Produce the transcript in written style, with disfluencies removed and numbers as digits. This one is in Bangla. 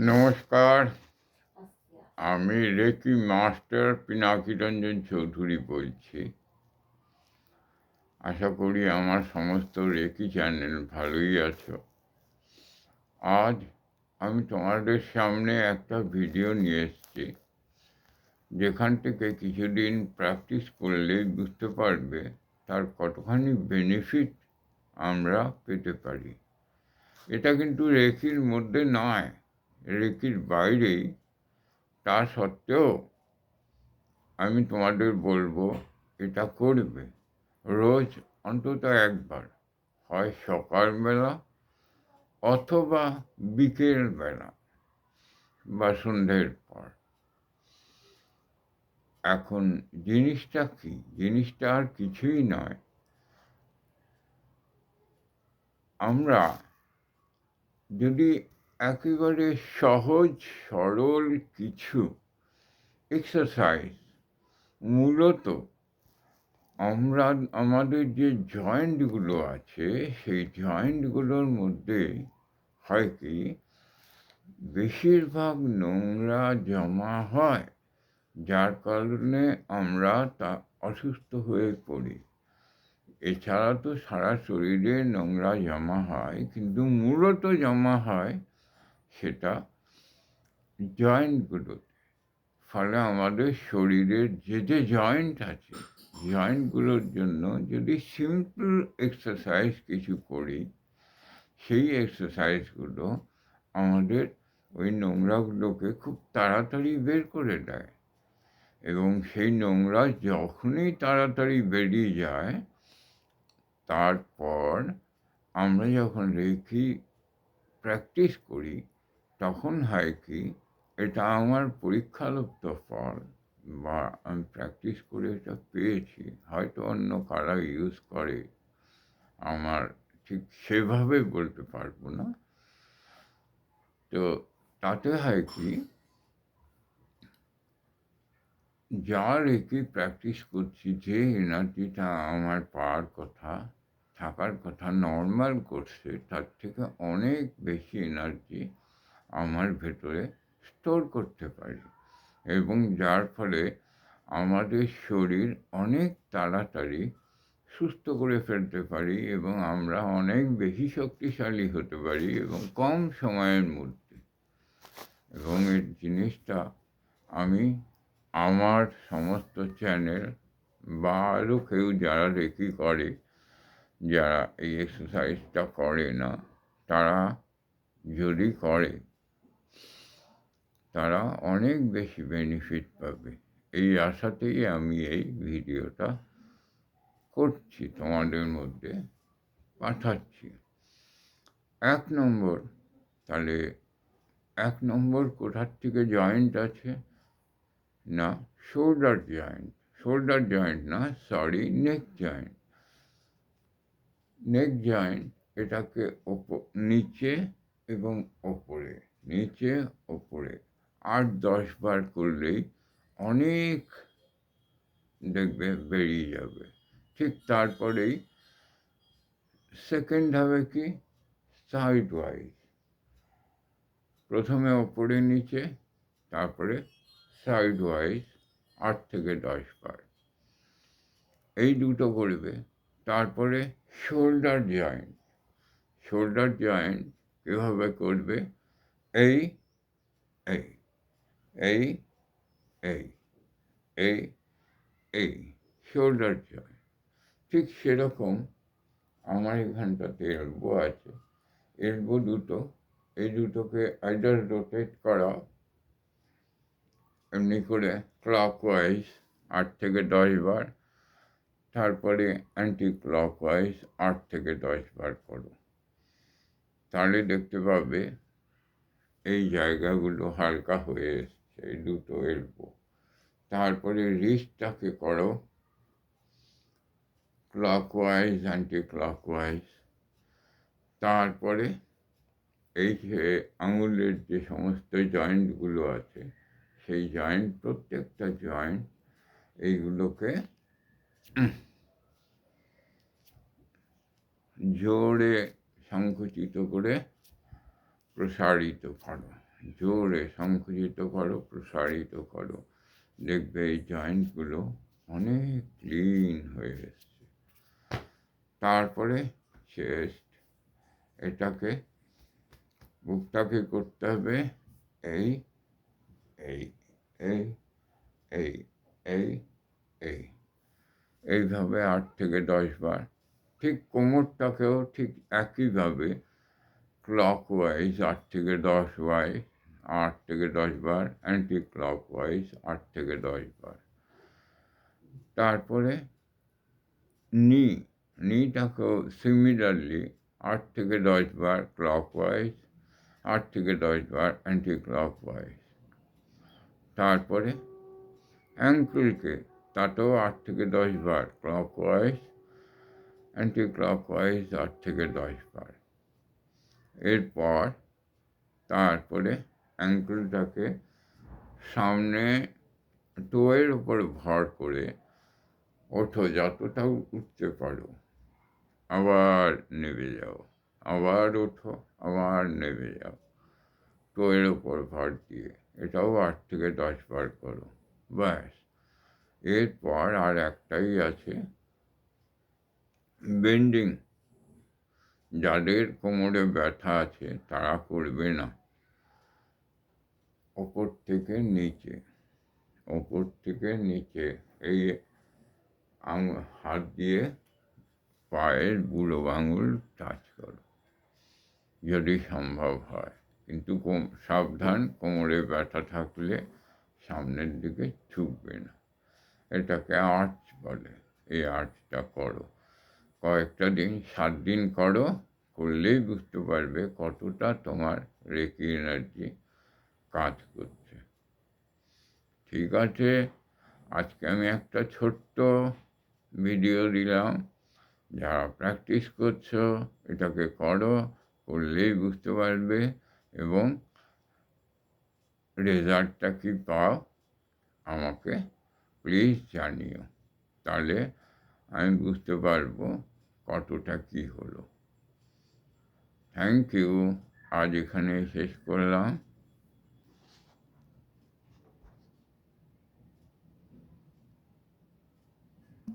নমস্কার, আমি রেকি মাস্টার পিনাকি রঞ্জন চৌধুরী বলছি। আশা করি আমার সমস্ত রেকি চ্যানেল ভালোই আছো। আজ আমি তোমাদের সামনে একটা ভিডিও নিয়ে এসেছি, যেখান থেকে কিছুদিন প্র্যাকটিস করলেই বুঝতে পারবে তার কতখানি বেনিফিট আমরা পেতে পারি। এটা কিন্তু রেকির মধ্যে নয়, রেকির বাইরেই। তা সত্ত্বেও আমি তোমাদের বলবো এটা করবে রোজ অন্তত একবার, হয় সকালবেলা অথবা বিকেলবেলা বা সন্ধ্যের পর। এখন জিনিসটা কি? জিনিসটা আর কিছুই নয়, আমরা যদি একেবারে সহজ সরল কিছু এক্সারসাইজ, মূলত আমরা আমাদের যে জয়েন্টগুলো আছে সেই জয়েন্টগুলোর মধ্যে হয় কি, বেশিরভাগ নোংরা জমা হয়, যার কারণে আমরা তা অসুস্থ হয়ে পড়ি। এছাড়া তো সারা শরীরে নোংরা জমা হয়, কিন্তু মূলত জমা হয় সেটা জয়েন্টগুলোতে। ফলে আমাদের শরীরের যে জয়েন্ট আছে, জয়েন্টগুলোর জন্য যদি সিম্পল এক্সারসাইজ কিছু করি, সেই এক্সারসাইজগুলো আমাদের ওই নোংরাগুলোকে খুব তাড়াতাড়ি বের করে দেয়। এবং সেই নোংরা যখনই তাড়াতাড়ি বেরিয়ে যায়, তারপর আমরা যখন রেকি প্র্যাকটিস করি, তখন হয় কি, এটা আমার পরীক্ষালব্ধ ফল, বা আমি প্র্যাকটিস করে এটা পেয়েছি। হয়তো অন্য কারা ইউজ করে আমার ঠিক সেভাবে বলতে পারবো না। তো তাতে হয় কি, যা রেখে প্র্যাকটিস করছি, যে এনার্জিটা আমার পাওয়ার কথা, থাকার কথা, নর্মাল করছে, তার থেকে অনেক বেশি এনার্জি আমার ভেতরে স্টোর করতে পারি, এবং যার ফলে আমাদের শরীর অনেক তাড়াতাড়ি সুস্থ করে ফেলতে পারি, এবং আমরা অনেক বেশি শক্তিশালী হতে পারি এবং কম সময়ের মধ্যে। এবং এই জিনিসটা আমি আমার সমস্ত চ্যানেল বা আরও কেউ যারা রেকি করে, যারা এই এক্সারসাইজটা করে না, তারা যদি করে, তারা অনেক বেশি বেনিফিট পাবে। এই আশাতেই আমি এই ভিডিওটা করছি, তোমাদের মধ্যে পাঠাচ্ছি। 1 নম্বর, তাহলে 1 নম্বর কোথার থেকে জয়েন্ট আছে না, শোল্ডার জয়েন্ট। শোল্ডার জয়েন্ট না, সরি, নেক জয়েন্ট। নেক জয়েন্ট, এটাকে নিচে এবং ওপরে, নিচে ওপরে 8-10 বার করলেই অনেক দেখবে বেরিয়ে যাবে। ঠিক তারপরেই সেকেন্ড হবে কি, সাইড ওয়াইজ। প্রথমে ওপরে নিচে, তারপরে সাইড ওয়াইজ 8 থেকে 10 বার, এই দুটো করবে। তারপরে শোল্ডার জয়েন্ট। শোল্ডার জয়েন্ট কীভাবে করবে, এই এই এই এই এই এই শোল্ডার জয়েন্ট। ঠিক সেরকম আমার এখানটাতে এলবো আছে, এলবো দুটো, এই দুটোকে আইদার রোটেট করা এমনি করে ক্লকওয়াইজ 8 থেকে 10 বার, তারপরে অ্যান্টি ক্লকওয়াইজ 8 থেকে 10 বার করো। তাহলে দেখতে পাবে এই জায়গাগুলো হালকা হয়ে এসছে, এই দুটো এলবো। তারপরে রিস্টটাকে করো ক্লকওয়াইজ, অ্যান্টি ক্লকওয়াইজ। তারপরে এই যে আঙুলের যে সমস্ত জয়েন্টগুলো আছে, সেই জয়েন্ট, প্রত্যেকটা জয়েন্ট, এইগুলোকে জোরে সংকুচিত করে প্রসারিত করো। জোরে সংকুচিত করো, প্রসারিত করো। দেখবে এই জয়েন্টগুলো অনেক ক্লিন হয়ে এসছে। তারপরে চেস্ট, এটাকে বুকটাকে করতে হবে এই এই এই এই এই এই এইভাবে 8 থেকে 10 বার। ঠিক কোমরটাকেও ঠিক একইভাবে ক্লকওয়াইজ 8 থেকে 10 বার, 8 থেকে 10 বার, অ্যান্টি ক্লকওয়াইজ 8 থেকে 10 বার। তারপরে নিটাকেও সিমিলারলি 8 থেকে 10 বার ক্লকওয়াইজ, 8 থেকে 10 বার অ্যান্টি ক্লকওয়াইজ। তারপরে অ্যাঙ্কেলকে তাতেও 8 থেকে 10 বার ক্লকওয়াইজ, অ্যান্টি ক্লকওয়াইজ 8 থেকে 10 বার। এরপর তারপরে অ্যাঙ্কেলটাকে সামনে টোয়ের উপরে ভর করে ওঠো, যতটা উঠতে পারো, আবার নেমে যাও, আবার ওঠো, আবার নেমে যাও, টোয়ের উপর ভর দিয়ে। এটাও 8 থেকে 10 বার করো, ব্যাস। এরপর আর একটাই আছে, বেন্ডিং। যাদের কোমরে ব্যথা আছে তারা করবে না। ওপর থেকে নিচে, ওপর থেকে নিচে এই হাত দিয়ে পায়ের বুড়ো আঙুল টাচ করো যদি সম্ভব হয়, কিন্তু সাবধান, কোমরে ব্যথা থাকলে সামনের দিকে ঝুঁকবে না। এটাকে আর্চ বলে। এই আর্চটা করো, কয়েকটা দিন, 7 দিন করো, করলেই বুঝতে পারবে কতটা তোমার রেকি এনার্জি কাজ করছে। ঠিক আছে, আজকে আমি একটা ছোট্ট ভিডিও দিলাম। যারা প্র্যাকটিস করছো এটাকে করো, করলেই বুঝতে পারবে, এবং রেজাল্টটা কি পাও আমাকে প্লিজ জানিও, তাহলে আমি বুঝতে পারবো কতটা কী হলো। থ্যাংক ইউ, আজ এখানে শেষ করলাম।